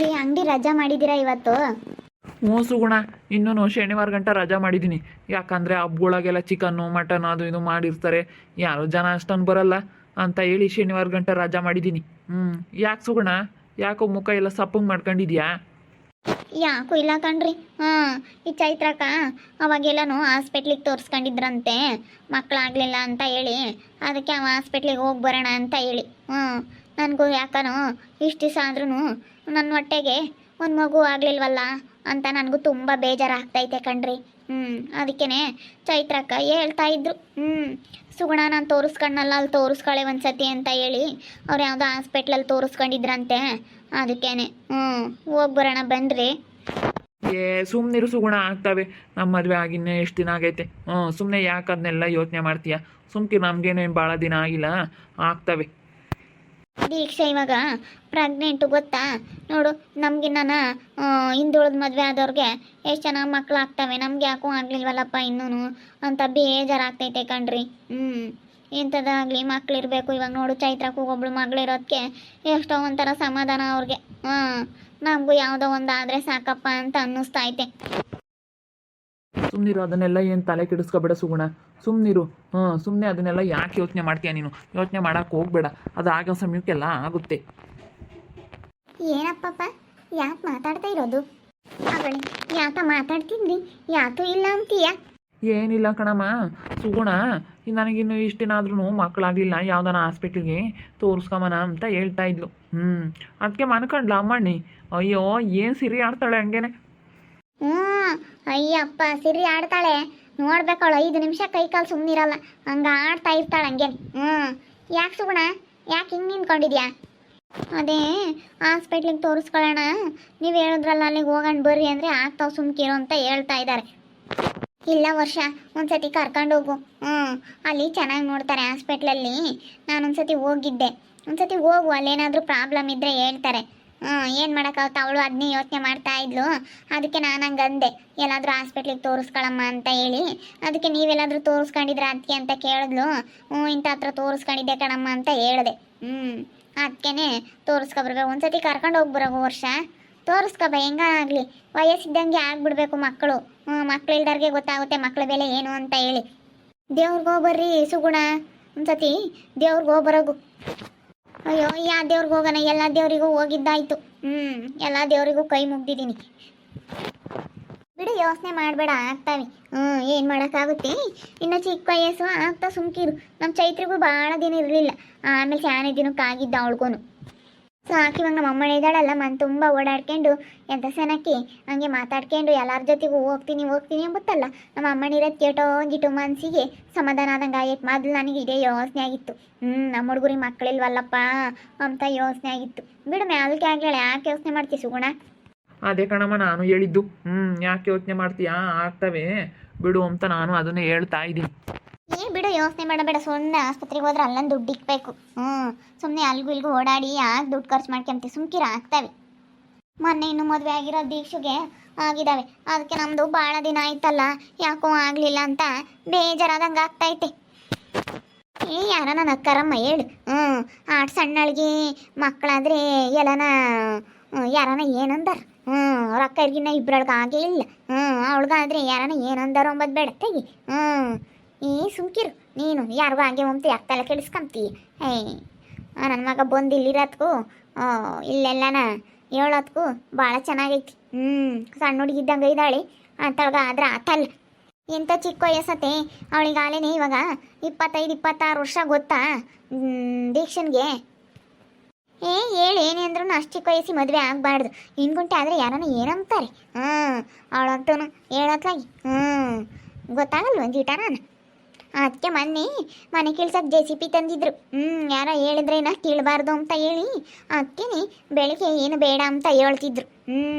ರೀ ಅಂಗಡಿ ರಜಾ ಮಾಡಿದ್ದೀರಾ ಇವತ್ತು? ಹ್ಞೂ ಸುಗುಣ, ಇನ್ನೂ ಶನಿವಾರ ಗಂಟ ರಜಾ ಮಾಡಿದ್ದೀನಿ. ಯಾಕಂದರೆ ಹಬ್ಗಳಾಗೆಲ್ಲ ಚಿಕನ್ನು ಮಟನ್ ಅದು ಇದು ಮಾಡಿರ್ತಾರೆ, ಯಾರೋ ಜನ ಅಷ್ಟೊಂದು ಬರಲ್ಲ ಅಂತ ಹೇಳಿ ಶನಿವಾರ ಗಂಟ ರಜಾ ಮಾಡಿದ್ದೀನಿ. ಯಾಕೆ ಸುಗುಣ, ಯಾಕೋ ಮುಖ ಎಲ್ಲ ಸಪ್ಪಂಗೆ ಮಾಡ್ಕೊಂಡಿದ್ಯಾ? ಯಾಕೂ ಇಲ್ಲ ಕಣ್ರಿ. ಈ ಚೈತ್ರಕ್ಕ ಅವಾಗೆಲ್ಲನೂ ಹಾಸ್ಪಿಟ್ಲಿಗೆ ತೋರಿಸ್ಕೊಂಡಿದ್ರಂತೆ, ಮಕ್ಕಳಾಗಲಿಲ್ಲ ಅಂತ ಹೇಳಿ. ಅದಕ್ಕೆ ಅವ ಹಾಸ್ಪಿಟ್ಲಿಗೆ ಹೋಗಿ ಬರೋಣ ಅಂತ ಹೇಳಿ. ನನಗೂ ಯಾಕನೋ ಇಷ್ಟು ದಿವಸ ಆದ್ರೂ ನನ್ನ ಹೊಟ್ಟೆಗೆ ಒಂದು ಮಗು ಆಗಲಿಲ್ವಲ್ಲ ಅಂತ ನನಗೂ ತುಂಬ ಬೇಜಾರಾಗ್ತೈತೆ ಕಣ್ರಿ. ಅದಕ್ಕೇ ಚೈತ್ರಕ್ಕ ಹೇಳ್ತಾ ಇದ್ರು, ಸುಗುಣ ನಾನು ತೋರಿಸ್ಕೊಂಡಲ್ಲ, ಅಲ್ಲಿ ತೋರಿಸ್ಕೊಳ್ಳೆ ಒಂದ್ಸತಿ ಅಂತ ಹೇಳಿ ಅವ್ರು ಯಾವುದೋ ಹಾಸ್ಪಿಟ್ಲಲ್ಲಿ ತೋರಿಸ್ಕೊಂಡಿದ್ರಂತೆ. ಅದಕ್ಕೇನೆ ಹೋಗಿ ಬರೋಣ ಬನ್ನಿರಿ. ಸುಮ್ಮನಿರು ಸುಗುಣ, ಆಗ್ತವೆ. ನಮ್ಮ ಮದುವೆ ಆಗಿನ್ನೇ ಎಷ್ಟು ದಿನ ಆಗೈತೆ. ಸುಮ್ಮನೆ ಯಾಕೆ ಅದನ್ನೆಲ್ಲ ಯೋಚನೆ ಮಾಡ್ತೀಯ? ಸುಮ್ಕೆ ನಮಗೇನು ಭಾಳ ದಿನ ಆಗಿಲ್ಲ, ಆಗ್ತವೆ. ದೀಕ್ಷೆ ಇವಾಗ ಪ್ರೆಗ್ನೆಂಟು ಗೊತ್ತಾ? ನೋಡು, ನಮ್ಗೆ ನಾನು ಹಿಂದುಳಿದ ಮದುವೆ ಆದವ್ರಿಗೆ ಎಷ್ಟು ಚೆನ್ನಾಗಿ ಮಕ್ಳು ಆಗ್ತವೆ, ನಮ್ಗೆ ಯಾಕೂ ಆಗ್ಲಿಲ್ವಲ್ಲಪ್ಪ ಇನ್ನೂ ಅಂತ ಬೇಜಾರಾಗ್ತೈತೆ ಕಣ್ರಿ. ಎಂಥದ್ದಾಗಲಿ ಮಕ್ಳಿರ್ಬೇಕು. ಇವಾಗ ನೋಡು, ಚೈತ್ರಕ್ಕೂ ಒಬ್ಳು ಮಗಳಿರೋದಕ್ಕೆ ಎಷ್ಟೋ ಒಂಥರ ಸಮಾಧಾನ ಅವ್ರಿಗೆ. ನಮಗೂ ಯಾವುದೋ ಒಂದು ಆದರೆ ಸಾಕಪ್ಪ ಅಂತ ಅನ್ನಿಸ್ತೈತೆ. ಸುಮ್ಮನಿರು, ಅದನ್ನೆಲ್ಲ ಏನು ತಲೆ ಕೆಡಿಸ್ಕೊಬೇಡ ಸುಗುಣ, ಸುಮ್ಮನಿರು. ಸುಮ್ಮನೆ ಅದನ್ನೆಲ್ಲ ಯಾಕೆ ಯೋಚನೆ ಮಾಡ್ತೀಯ ನೀನು? ಯೋಚನೆ ಮಾಡೋಕೆ ಹೋಗ್ಬೇಡ, ಅದು ಆಗೋ ಸಮಯಕ್ಕೆಲ್ಲ ಆಗುತ್ತೆ. ಏನಪ್ಪಪ್ಪ, ಯಾಕೆ ಮಾತಾಡ್ತಾ ಇರೋದು? ಅವಳಿ ಯಾಕ ಮಾತಾಡ್ತಿದ್ರಿ? ಯಾಕೂ ಇಲ್ಲ ಅಂತೀಯ? ಏನಿಲ್ಲ ಕಣಮ್ಮ ಸುಗುಣ, ನನಗಿನ್ನು ಇಷ್ಟು ದಿನ ಆದ್ರೂ ಮಕ್ಕಳಾಗಲಿಲ್ಲ, ಯಾವ್ದಾನ ಹಾಸ್ಪಿಟ್ಲಿಗೆ ತೋರಿಸ್ಕೊಂಬನ ಅಂತ ಹೇಳ್ತಾ ಇದ್ಲು. ಅದಕ್ಕೆ ಮನ್ಕೊಂಡ್ಲ ಅಮ್ಮಣ್ಣಿ, ಅಯ್ಯೋ ಏನು ಸಿರಿ ಆಡ್ತಾಳೆ ಹಂಗೇನೆ. ಅಯ್ಯಪ್ಪ, ಸಿರಿ ಆಡ್ತಾಳೆ ನೋಡ್ಬೇಕವಳು. 5 ನಿಮಿಷ ಕೈ ಕಾಲು ಸುಮ್ಮನಿರಲ್ಲ, ಹಂಗೆ ಆಡ್ತಾ ಇರ್ತಾಳೆ ಹಂಗೇನೆ. ಯಾಕೆ ಸುಗುಣ, ಯಾಕೆ ಹಿಂಗೆ ನಿಂತ್ಕೊಂಡಿದ್ಯಾ? ಅದೇ ಹಾಸ್ಪಿಟ್ಲಿಗೆ ತೋರಿಸ್ಕೊಳ್ಳೋಣ, ನೀವು ಹೇಳಿದ್ರಲ್ಲ ಅಲ್ಲಿಗೆ ಹೋಗೋಣ ಬರ್ರಿ ಅಂದರೆ ಆಗ್ತಾವೆ ಸುಮ್ಕಿರೋ ಅಂತ ಹೇಳ್ತಾ ಇದ್ದಾರೆ. ಇಲ್ಲ ವರ್ಷ, ಒಂದ್ಸತಿ ಕರ್ಕೊಂಡೋಗು. ಅಲ್ಲಿ ಚೆನ್ನಾಗಿ ನೋಡ್ತಾರೆ ಹಾಸ್ಪಿಟ್ಲಲ್ಲಿ. ನಾನೊಂದ್ಸತಿ ಹೋಗಿದ್ದೆ, ಒಂದ್ಸತಿ ಹೋಗು, ಅಲ್ಲೇನಾದರೂ ಪ್ರಾಬ್ಲಮ್ ಇದ್ದರೆ ಹೇಳ್ತಾರೆ. ಏನು ಮಾಡೋಕ್ಕಾಗುತ್ತೆ, ಅವಳು ಅದನ್ನೇ ಯೋಚನೆ ಮಾಡ್ತಾ ಇದ್ಲು. ಅದಕ್ಕೆ ನಾನು ಹಂಗೆ ಅಂದೆ, ಎಲ್ಲಾದರೂ ಹಾಸ್ಪಿಟ್ಲಿಗೆ ತೋರಿಸ್ಕೊಳಮ್ಮ ಅಂತ ಹೇಳಿ. ಅದಕ್ಕೆ ನೀವೆಲ್ಲಾದರೂ ತೋರಿಸ್ಕೊಂಡಿದ್ರೆ ಅದಕ್ಕೆ ಅಂತ ಕೇಳಿದ್ಲು. ಇಂಥ ಹತ್ರ ತೋರಿಸ್ಕೊಂಡಿದ್ದೆ ಕಣಮ್ಮ ಅಂತ ಹೇಳಿದೆ. ಅದಕ್ಕೇ ತೋರಿಸ್ಕೊಬರ್ಬೇಕು, ಒಂದ್ಸತಿ ಕರ್ಕೊಂಡು ಹೋಗ್ಬರೋಗು ವರ್ಷ. ತೋರಿಸ್ಕೊಬ, ಹೆಂಗಾಗಲಿ ವಯಸ್ಸಿದ್ದಂಗೆ ಆಗ್ಬಿಡ್ಬೇಕು ಮಕ್ಕಳು. ಮಕ್ಳು ಇಲ್ದವ್ರಿಗೆ ಗೊತ್ತಾಗುತ್ತೆ ಮಕ್ಳ ಬೆಲೆ ಏನು ಅಂತ ಹೇಳಿ. ದೇವ್ರಿಗೆ ಹೋಗ್ಬರ್ರಿ ಸುಗುಣ, ಒಂದ್ಸತಿ ದೇವ್ರಿಗೆ ಹೋಗ್ಬರೋಗು. ಅಯ್ಯೋ, ಯಾವ ದೇವ್ರಿಗೆ ಹೋಗೋಣ, ಎಲ್ಲ ದೇವರಿಗೂ ಹೋಗಿದ್ದಾಯ್ತು. ಎಲ್ಲ ದೇವರಿಗೂ ಕೈ ಮುಗ್ದಿದ್ದೀನಿ ಬಿಡು, ಯೋಚನೆ ಮಾಡಬೇಡ, ಆಗ್ತಾವೆ. ಏನು ಮಾಡೋಕ್ಕಾಗುತ್ತೆ, ಇನ್ನು ಚಿಕ್ಕ ವಯಸ್ಸು, ಆಗ್ತಾ ಸುಮ್ಕಿರು. ನಮ್ಮ ಚೈತ್ರಿಗೂ ಭಾಳ ದಿನ ಇರಲಿಲ್ಲ, ಆಮೇಲೆ ಶಾನೆ ದಿನಕ್ಕೆ ಆಗಿದ್ದ ಅವಳಿಗೂ ಸಾಕು. ಇವಾಗ ನಮ್ಮ ಅಮ್ಮನ ಇದ್ದಾಳಲ್ಲ, ಮನೆ ತುಂಬ ಓಡಾಡ್ಕೊಂಡು ಎಂಥ ಸೆನಕ್ಕಿ ಹಂಗೆ ಮಾತಾಡ್ಕೊಂಡು ಎಲ್ಲರ ಜೊತೆಗೂ ಹೋಗ್ತೀನಿ ಅಂಬುತ್ತಲ್ಲ. ನಮ್ಮ ಅಮ್ಮನ ಇರೋದು ಕೇಟೋಗಿಟ್ಟು ಮನಸ್ಸಿಗೆ ಸಮಾಧಾನ ಆದಂಗೆ ಆಯ್ತು. ಮೊದಲು ನನಗೆ ಇದೇ ಯೋಚನೆ ಆಗಿತ್ತು, ನಮ್ಮ ಹುಡುಗರಿಗೆ ಮಕ್ಕಳಿಲ್ವಲ್ಲಪ್ಪ ಅಂತ ಯೋಚನೆ ಆಗಿತ್ತು. ಬಿಡು, ಮ್ಯಾಲಕ್ಕೆ ಆಗ್ಲೇಳೆ, ಯಾಕೆ ಯೋಚನೆ ಮಾಡ್ತೀವಿ ಸುಗುಣ? ಅದೇ ಕಣಮ್ಮ ನಾನು ಹೇಳಿದ್ದು. ಯಾಕೆ ಯೋಚನೆ ಮಾಡ್ತೀಯಾ? ಆಗ್ತವೆ ಬಿಡು ಅಂತ ನಾನು ಅದನ್ನೇ ಹೇಳ್ತಾ ಇದ್ದೀನಿ. ಬಿಡು, ಯೋಚನೆ ಮಾಡಬೇಡ. ಸುಮ್ಮನೆ ಆಸ್ಪತ್ರೆಗೆ ಹೋದ್ರೆ ಅಲ್ಲೊಂದು ದುಡ್ಡು ಇಕ್ಬೇಕು. ಸುಮ್ಮನೆ ಅಲ್ಗೂ ಇಲ್ಗೂ ಓಡಾಡಿ ಯಾಕೆ ದುಡ್ಡು ಖರ್ಚು ಮಾಡ್ಕೊಂತೀವಿ, ಸುಮ್ಕಿರ ಆಗ್ತವೆ. ಮೊನ್ನೆ ಇನ್ನು ಮದುವೆ ಆಗಿರೋ ದೀಕ್ಷೆಗೆ ಆಗಿದ್ದಾವೆ. ಅದಕ್ಕೆ ನಮ್ಮದು ಭಾಳ ದಿನ ಆಯ್ತಲ್ಲ, ಯಾಕೋ ಆಗಲಿಲ್ಲ ಅಂತ ಬೇಜಾರಾದಂಗೆ ಆಗ್ತೈತೆ. ಯಾರನ ನಕ್ಕರಮ್ಮ ಹೇಳು. ಆಟ ಸಣ್ಣಳಿಗೆ ಮಕ್ಕಳಾದ್ರೆ ಎಲ್ಲನ ಯಾರನ ಏನಂದಾರ? ರೊಕ್ಕ ಇರ್ಗಿನ್ನ ಇಬ್ಬರೊಳಗೆ ಆಗೇ ಇಲ್ಲ. ಅವಳಿಗಾದ್ರೆ ಯಾರನ ಏನಂದಾರೋ ಅಂಬದು ಬೇಡ ತೆಗಿ. ಸುಮ್ಕಿರು ನೀನು, ಯಾರಿಗೂ ಹಾಗೆ ಅಂತ ಯಾಕೆ ತಲೆ ಕೆಡಿಸ್ಕೊಂತೀಯ? ನನ್ನ ಮಗ ಬಂದು ಇಲ್ಲಿರೋದ್ಕು ಇಲ್ಲೆಲ್ಲನ ಹೇಳೋದ್ಕು ಭಾಳ ಚೆನ್ನಾಗೈತಿ. ಸಣ್ಣ ಹುಡುಗಿದ್ದಂಗೆ ಇದ್ದಾಳೆ ಅಂತೊಳಗ ಆದ್ರೆ ಆತಲ್ಲ. ಎಂಥ ಚಿಕ್ಕ ವಯಸ್ಸತ್ತೆ ಅವಳಿಗಾಲೇನೆ. ಇವಾಗ 25-26 ವರ್ಷ ಗೊತ್ತಾ ದೀಕ್ಷನ್ಗೆ? ಹೇಳಿ ಏನೇ ಅಂದ್ರೂ ಅಷ್ಟು ಚಿಕ್ಕ ವಯಸ್ಸಿ ಮದುವೆ ಆಗಬಾರ್ದು. ಇನ್ಗುಂಟೆ ಆದರೆ ಯಾರನ್ನ ಏನಂತಾರೆ. ಅವಳಂತೂ ಹೇಳತ್ಲಾಗಿ ಗೊತ್ತಾಗಲ್ವ ಒಂದೀಟ. ನಾನು ಅದಕ್ಕೆ ಮೊನ್ನೆ ಮನೆ ಕೆಲ್ಸಕ್ಕೆ JCP ತಂದಿದ್ರು. ಯಾರೋ ಹೇಳಿದ್ರೆ ನಾ ಕೀಳಬಾರ್ದು ಅಂತ ಹೇಳಿ ಅದಕ್ಕೆ ಬೆಳಿಗ್ಗೆ ಏನು ಬೇಡ ಅಂತ ಹೇಳ್ತಿದ್ರು.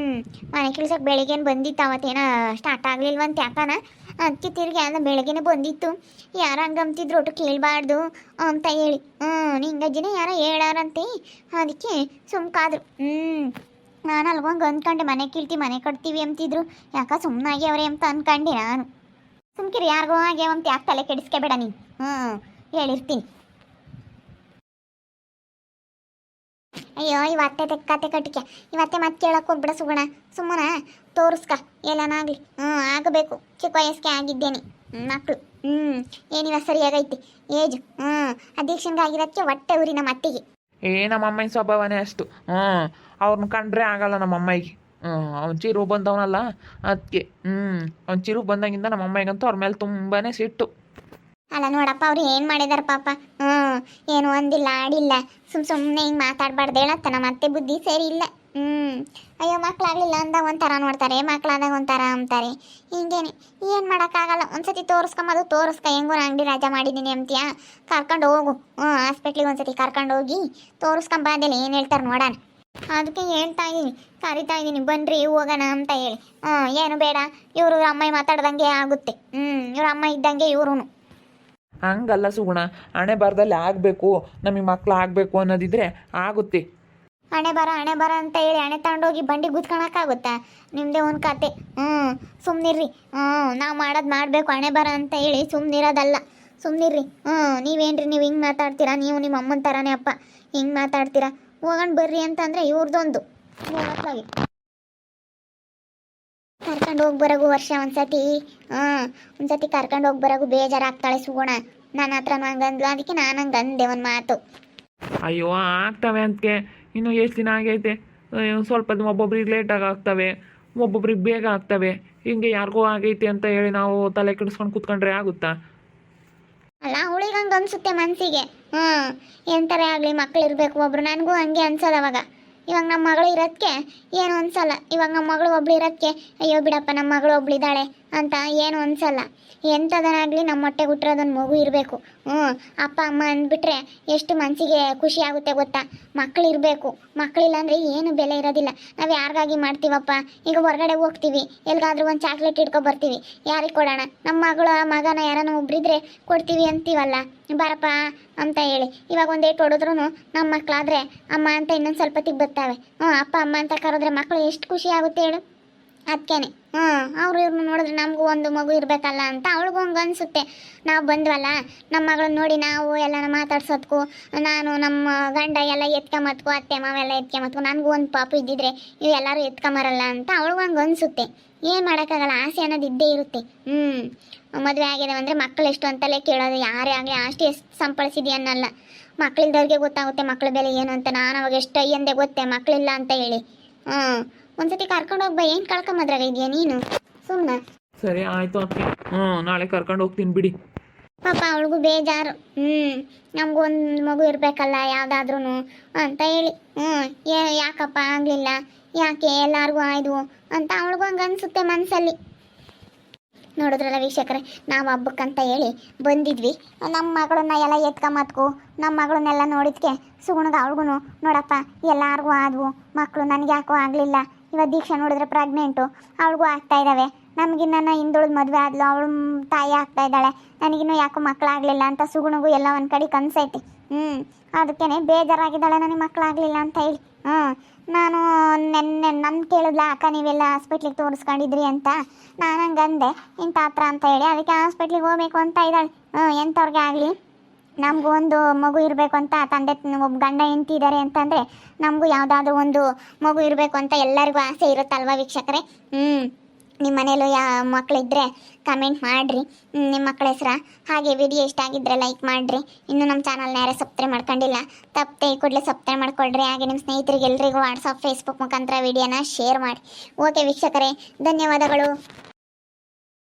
ಮನೆ ಕೆಲ್ಸಕ್ಕೆ ಬೆಳಿಗ್ಗೆನು ಬಂದಿತ್ತು, ಅವತ್ತೇನೋ ಸ್ಟಾರ್ಟ್ ಆಗಲಿಲ್ವಂತ ಯಾಕನ. ಅದಕ್ಕೆ ತಿರುಗಿ ಅಲ್ಲ ಬೆಳಗ್ಗೆನೇ ಬಂದಿತ್ತು. ಯಾರು ಹಂಗಂತಿದ್ರು ಒಟ್ಟು ಕೇಳಬಾರ್ದು ಅಂತ ಹೇಳಿ. ನಿಂಗಜ್ಜಿನೇ ಯಾರೋ ಹೇಳಾರಂತೆ, ಅದಕ್ಕೆ ಸುಮ್ಕಾದ್ರು. ನಾನು ಅಲ್ಗೊಂದು ಅಂದ್ಕೊಂಡೆ, ಮನೆ ಕಟ್ತೀವಿ ಅಂತಿದ್ರು. ಯಾಕೆ ಸುಮ್ಮನಾಗಿ ಅವರೇ ಅಂತ ಅಂದ್ಕೊಂಡೆ ನಾನು. ಸುಮ್ಕಿರಿ, ಯಾರಿಗೋ ಹಾಗೆ ಅಂತ ಯಾಕೆ ತಲೆ ಕೆಡಿಸ್ಕೋಬೇಡ ನೀನು. ಹೇಳಿರ್ತೀನಿ. ಅಯ್ಯೋ ಇವತ್ತೆ ಕತೆ ಕಟ್ಟಿಕೆ ಇವತ್ತೆ ಮತ್ತೆ ಕೇಳಕ್ಕೆ ಹೋಗ್ಬಿಡ ಸುಗುಣ ಸುಮ್ಮನ ತೋರಿಸ್ಕ ಎಲ್ಲನಾಗ್ಲಿ ಆಗಬೇಕು ಚಿಕ್ಕ ವಯಸ್ಸಿಗೆ ಆಗಿದ್ದೇನೆ ಮಕ್ಕಳು ಏನಿವ ಸರಿಯಾಗೈತಿ ಏಜ್ ಅಧ್ಯಕ್ಷನ್ಗೆ ಆಗಿರೋದಕ್ಕೆ ಹೊಟ್ಟೆ ಊರಿ ನಮ್ಮ ಅತ್ತಿಗೆ ನಮ್ಮ ಅಮ್ಮನ ಸ್ವಭಾವನೇ ಅಷ್ಟು ಅವ್ರನ್ನ ಕಂಡ್ರೆ ಆಗಲ್ಲ ನಮ್ಮ ಅಮ್ಮಗೆ ಅವ್ನು ಚಿರು ಬಂದವನಲ್ಲ ಅದಕ್ಕೆ ಅವ್ನು ಚಿರು ಬಂದಾಗಿಂದ ನಮ್ಮ ಅಮ್ಮಗಂತೂ ಅವ್ರ ಮೇಲೆ ತುಂಬಾ ಸಿಟ್ಟು. ಅಲ್ಲ ನೋಡಪ್ಪ ಅವ್ರು ಏನು ಮಾಡಿದಾರ ಪಾಪ ಏನು ಅಂದಿಲ್ಲ ಆಡಿಲ್ಲ ಸುಮ್ಮನೆ ಹಿಂಗೆ ಮಾತಾಡಬಾರ್ದು ಹೇಳತ್ತ ನಮ್ಮ ಅತ್ತೆ ಬುದ್ಧಿ ಸರಿ ಇಲ್ಲ ಅಯ್ಯೋ ಮಕ್ಕಳಾಗಲಿಲ್ಲ ಅಂದಾಗ ಒಂಥರ ನೋಡ್ತಾರೆ ಮಕ್ಕಳಾದಾಗ ಒಂಥರ ಅಂತಾರೆ ಹಿಂಗೇನೆ ಏನು ಮಾಡೋಕ್ಕಾಗಲ್ಲ ಒಂದ್ಸತಿ ತೋರಿಸ್ಕೊಂಬದು ಹೆಂಗೋ ನಾ ಅಂಗಡಿ ರಜಾ ಮಾಡಿದ್ದೀನಿ ಅಂತೀಯಾ ಕರ್ಕೊಂಡು ಹೋಗು ಹಾಸ್ಪಿಟ್ಲಿಗೆ ಒಂದ್ಸತಿ ಕರ್ಕೊಂಡು ಹೋಗಿ ತೋರಿಸ್ಕೊಂಬಂದಿಲ್ಲ ಏನು ಹೇಳ್ತಾರೆ ನೋಡೋಣ. ಅದಕ್ಕೆ ಹೇಳ್ತಾ ಇದ್ದೀನಿ ಕರಿತಾ ಇದ್ದೀನಿ ಬನ್ನಿರಿ ಹೋಗೋಣ ಅಂತ ಹೇಳಿ ಏನು ಬೇಡ ಇವರು ಅಮ್ಮ ಮಾತಾಡ್ದಂಗೆ ಆಗುತ್ತೆ ಇವ್ರ ಅಮ್ಮ ಇದ್ದಂಗೆ ಇವ್ರು ಹಂಗಲ್ಲ ಸುಗುಣ, ಹಣೆ ಬರದಲ್ಲಿ ಆಗಬೇಕು, ನಮಗೆ ಮಕ್ಳು ಆಗಬೇಕು ಅನ್ನೋದಿದ್ರೆ ಆಗುತ್ತೆ. ಹಣೆ ಬರ ಅಂತ ಹೇಳಿ ಹಣೆ ತಗೊಂಡೋಗಿ ಬಂಡಿ ಗುದ್ಕೊಳಕ್ಕಾಗುತ್ತಾ? ನಿಮ್ಮದೇ ಒಂದು ಕತೆ. ಸುಮ್ಮನಿರ್ರಿ. ನಾವು ಮಾಡೋದು ಮಾಡಬೇಕು, ಹಣೆ ಬರ ಅಂತ ಹೇಳಿ ಸುಮ್ಮನಿರೋದಲ್ಲ. ಸುಮ್ಮನಿರ್ರಿ. ನೀವೇನ್ರಿ ನೀವು ಹಿಂಗೆ ಮಾತಾಡ್ತೀರಾ? ನೀವು ನಿಮ್ಮ ಅಮ್ಮನ ಥರನೇ ಅಪ್ಪ ಹಿಂಗೆ ಮಾತಾಡ್ತೀರಾ? ಹೋಗೋಣ ಬರ್ರಿ ಅಂತಂದರೆ ಇವ್ರದ್ದೊಂದು ಮಕ್ಕಳಿಗೆ ಕರ್ಕೊಂಡು ಹೋಗಿ ಬರೋಗು ವರ್ಷ ಒಂದ್ಸತಿ ಕರ್ಕೊಂಡು ಹೋಗಿ ಬರೋಗು ಬೇಜಾರಾಗ್ತಾಳೆ ಸುಗುಣ. ನನ್ನ ಹತ್ರ ಹಂಗಂದ್ಲು, ಅದಕ್ಕೆ ನಾನು ಹಂಗೆ ಅಂದೆ ಒಂದು ಮಾತು. ಅಯ್ಯೋ ಆಗ್ತವೆ ಅಂತಕ್ಕೆ ಇನ್ನೂ ಎಷ್ಟು ದಿನ ಆಗೈತೆ? ಸ್ವಲ್ಪ ಒಬ್ಬೊಬ್ರಿಗೆ ಲೇಟಾಗಿ ಆಗ್ತವೆ, ಒಬ್ಬೊಬ್ರಿಗೆ ಬೇಗ ಆಗ್ತವೆ. ಹಿಂಗೆ ಯಾರಿಗೋ ಆಗೈತೆ ಅಂತ ಹೇಳಿ ನಾವು ತಲೆ ಕೆಡಿಸ್ಕೊಂಡು ಕೂತ್ಕೊಂಡ್ರೆ ಆಗುತ್ತಾ? ಅಲ್ಲ ಅವಳಿಗೆ ಹಂಗೆ ಅನಿಸುತ್ತೆ ಮನಸ್ಸಿಗೆ. ಎಂಥರೇ ಆಗಲಿ ಮಕ್ಳು ಇರಬೇಕು ಒಬ್ರು. ನನಗೂ ಹಂಗೆ ಅನ್ಸಲ್ಲ ಅವಾಗ. ಇವಾಗ ನಮ್ಮ ಮಗಳು ಇರೋದಕ್ಕೆ ಏನು ಅನ್ಸಲ್ಲ. ಇವಾಗ ನಮ್ಮ ಮಗಳು ಒಬ್ಳು ಇರೋದಕ್ಕೆ ಅಯ್ಯೋ ಬಿಡಪ್ಪ ನಮ್ಮ ಮಗಳು ಒಬ್ಳಿದ್ದಾಳೆ ಅಂತ ಏನು ಅನ್ಸಲ್ಲ. ಎಂಥದನ್ನಾಗಲಿ ನಮ್ಮ ಹೊಟ್ಟೆಗೆ ಹುಟ್ಟಿರೋದೊಂದು ಮಗು ಇರಬೇಕು. ಅಪ್ಪ ಅಮ್ಮ ಅಂದ್ಬಿಟ್ರೆ ಎಷ್ಟು ಮನಸ್ಸಿಗೆ ಖುಷಿ ಆಗುತ್ತೆ ಗೊತ್ತಾ? ಮಕ್ಳು ಇರಬೇಕು. ಮಕ್ಕಳಿಲ್ಲ ಅಂದರೆ ಏನು ಬೆಲೆ ಇರೋದಿಲ್ಲ. ನಾವು ಯಾರಿಗಾಗಿ ಮಾಡ್ತೀವಪ್ಪ? ಈಗ ಹೊರಗಡೆ ಹೋಗ್ತೀವಿ, ಎಲ್ಲಿಗಾದ್ರೂ ಒಂದು ಚಾಕ್ಲೇಟ್ ಇಟ್ಕೊ ಬರ್ತೀವಿ, ಯಾರಿಗೆ ಕೊಡೋಣ? ನಮ್ಮ ಮಗನ ಯಾರನ್ನ ಒಬ್ರಿದ್ರೆ ಕೊಡ್ತೀವಿ ಅಂತೀವಲ್ಲ, ಬಾರಪ್ಪ ಅಂತ ಹೇಳಿ. ಇವಾಗ ಒಂದೇಟು ಹೊಡೆದ್ರೂ ನಮ್ಮ ಮಕ್ಕಳಾದರೆ ಅಮ್ಮ ಅಂತ ಇನ್ನೊಂದು ಸ್ವಲ್ಪ ತಿಬ್ಬತ್ತವೆ. ಅಪ್ಪ ಅಮ್ಮ ಅಂತ ಕರೆದ್ರೆ ಮಕ್ಕಳು ಎಷ್ಟು ಖುಷಿ ಆಗುತ್ತೆ ಹೇಳು. ಅದಕ್ಕೇನೆ ಅವ್ರು ಇವ್ರನ್ನ ನೋಡಿದ್ರೆ ನಮಗೂ ಒಂದು ಮಗು ಇರಬೇಕಲ್ಲ ಅಂತ ಅವಳಿಗೂ ಹಂಗೆ ಅನಿಸುತ್ತೆ. ನಾವು ಬಂದ್ವಲ್ಲ ನಮ್ಮ ಮಗಳನ್ನ ನೋಡಿ ನಾವು ಎಲ್ಲ ಮಾತಾಡ್ಸೋದಕ್ಕೂ, ನಾನು ನಮ್ಮ ಗಂಡ ಎಲ್ಲ ಎತ್ಕೊಂಬತ್ಕೋ, ಅತ್ತೆ ಮಾವೆಲ್ಲ ಎತ್ಕೊಂಬತ್ಕೋ, ನನಗೂ ಒಂದು ಪಾಪು ಇದ್ದಿದ್ರೆ ಇವು ಎಲ್ಲರೂ ಎತ್ಕೊಂಬರಲ್ಲ ಅಂತ ಅವಳಿಗೂ ಹಂಗೆ ಅನಿಸುತ್ತೆ. ಏನು ಮಾಡೋಕ್ಕಾಗಲ್ಲ, ಆಸೆ ಅನ್ನೋದು ಇದ್ದೇ ಇರುತ್ತೆ. ಮದುವೆ ಆಗಿದೆ ಅಂದರೆ ಮಕ್ಕಳು ಎಷ್ಟು ಅಂತಲೇ ಕೇಳೋದು. ಯಾರೇ ಆಗಲಿ ಆಸ್ತಿ ಎಷ್ಟು ಸಂಪಾದಿಸಿದಿ ಅನ್ನಲ್ಲ, ಮಕ್ಕಳಿದ್ದವ್ರಿಗೆ ಗೊತ್ತಾಗುತ್ತೆ ಮಕ್ಕಳ ಬೆಲೆ ಏನು ಅಂತ. ನಾನು ಅವಾಗ ಎಷ್ಟು ಅಯ್ಯಂದೆ ಗೊತ್ತೇ ಮಕ್ಕಳಿಲ್ಲ ಅಂತ ಹೇಳಿ. ಒಂದ್ಸತಿ ಕರ್ಕೊಂಡು ಹೋಗ್ಬಾ. ಏನು ಕಳ್ಕೊಂಬದ್ರಾಗ ಇದೆಯಾ ನೀನು? ಸುಮ್ಮನೆ ಸರಿ ಆಯಿತು ಅತ್ತೆ, ನಾಳೆ ಕರ್ಕೊಂಡು ಹೋಗ್ತೀನಿ ಬಿಡಿ. ಪಾಪ ಅವಳಿಗೂ ಬೇಜಾರು. ನಮಗೂ ಒಂದು ಮಗು ಇರಬೇಕಲ್ಲ ಯಾವುದಾದ್ರೂ ಅಂತ ಹೇಳಿ. ಯಾಕಪ್ಪ ಆಗಲಿಲ್ಲ, ಯಾಕೆ ಎಲ್ಲರಿಗೂ ಆಯ್ದು ಅಂತ ಅವಳಿಗೂ ಹಂಗೆ ಅನಿಸುತ್ತೆ ಮನಸ್ಸಲ್ಲಿ. ನೋಡಿದ್ರಲ್ಲ ವೀಕ್ಷಕರೇ, ನಾವು ಹಬ್ಬಕ್ಕಂತ ಹೇಳಿ ಬಂದಿದ್ವಿ. ನಮ್ಮ ಮಗಳನ್ನ ಎಲ್ಲ ಎತ್ಕೊಂಬತ್ಕು, ನಮ್ಮ ಮಗಳನ್ನೆಲ್ಲ ನೋಡಿದ್ಕೆ ಸುಗುಣಗ ಅವಳಿಗೂ ನೋಡಪ್ಪ ಎಲ್ಲರಿಗೂ ಆದವು ಮಕ್ಕಳು, ನನಗೆ ಯಾಕೋ ಆಗಲಿಲ್ಲ. ಇವಾಗ ದೀಕ್ಷಾ ನೋಡಿದ್ರೆ ಪ್ರೆಗ್ನೆಂಟು, ಅವಳಿಗೂ ಆಗ್ತಾ ಇದ್ದಾವೆ. ನಮಗಿನ್ನ ಹಿಂದುಳಿದ ಮದುವೆ ಆದ್ಲು, ಅವಳು ತಾಯಿ ಆಗ್ತಾ ಇದ್ದಾಳೆ, ನನಗಿನ್ನೂ ಯಾಕೋ ಮಕ್ಕಳಾಗಲಿಲ್ಲ ಅಂತ ಸುಗುಣಿಗೂ ಎಲ್ಲ ಒಂದು ಕಡೆ ಕನಸೈತಿ. ಅದಕ್ಕೇ ಬೇಜಾರಾಗಿದ್ದಾಳೆ ನನಗೆ ಮಕ್ಕಳಾಗಲಿಲ್ಲ ಅಂತ ಹೇಳಿ. ನಾನು ನನ್ನ ಕೇಳಿದ್ಲ, ಅಕ್ಕ ನೀವೆಲ್ಲ ಹಾಸ್ಪಿಟ್ಲಿಗೆ ತೋರಿಸ್ಕೊಂಡಿದ್ರಿ ಅಂತ. ನಾನು ಹಂಗೆ ಅಂದೆ ಇಂಥ ಹತ್ರ ಅಂತ ಹೇಳಿ, ಅದಕ್ಕೆ ಹಾಸ್ಪಿಟ್ಲಿಗೆ ಹೋಗ್ಬೇಕು ಅಂತ ಇದ್ದಾಳೆ. ಎಂಥವ್ರಿಗೆ ಆಗಲಿ ನಮಗೂ ಒಂದು ಮಗು ಇರಬೇಕು ಅಂತ ತಂದೆ ಒಬ್ಬ ಗಂಡ ಹೆಂಡ್ತಿದ್ದಾರೆ ಅಂತಂದರೆ ನಮಗೂ ಯಾವುದಾದ್ರೂ ಒಂದು ಮಗು ಇರಬೇಕು ಅಂತ ಎಲ್ಲರಿಗೂ ಆಸೆ ಇರುತ್ತಲ್ವ ವೀಕ್ಷಕರೇ? ನಿಮ್ಮ ಮನೇಲೂ ಮಕ್ಕಳಿದ್ರೆ ಕಮೆಂಟ್ ಮಾಡಿರಿ ನಿಮ್ಮ ಮಕ್ಕಳ ಹೆಸ್ರ. ಹಾಗೆ ವಿಡಿಯೋ ಇಷ್ಟ ಆಗಿದ್ದರೆ ಲೈಕ್ ಮಾಡಿರಿ. ಇನ್ನು ನಮ್ಮ ಚಾನಲ್ನ ಯಾರೇ ಸಬ್ಸ್ಕ್ರೈಬ್ ಮಾಡ್ಕೊಂಡಿಲ್ಲ ತಪ್ಪದೆ ಈ ಕೂಡಲೇ ಸಬ್ಸ್ಕ್ರೈಬ್ ಮಾಡ್ಕೊಳ್ರಿ. ಹಾಗೆ ನಿಮ್ಮ ಸ್ನೇಹಿತರಿಗೆ ಎಲ್ರಿಗೂ ವಾಟ್ಸಪ್ ಫೇಸ್ಬುಕ್ ಮುಖಾಂತರ ವಿಡಿಯೋನ ಶೇರ್ ಮಾಡಿ. ಓಕೆ ವೀಕ್ಷಕರೇ, ಧನ್ಯವಾದಗಳು.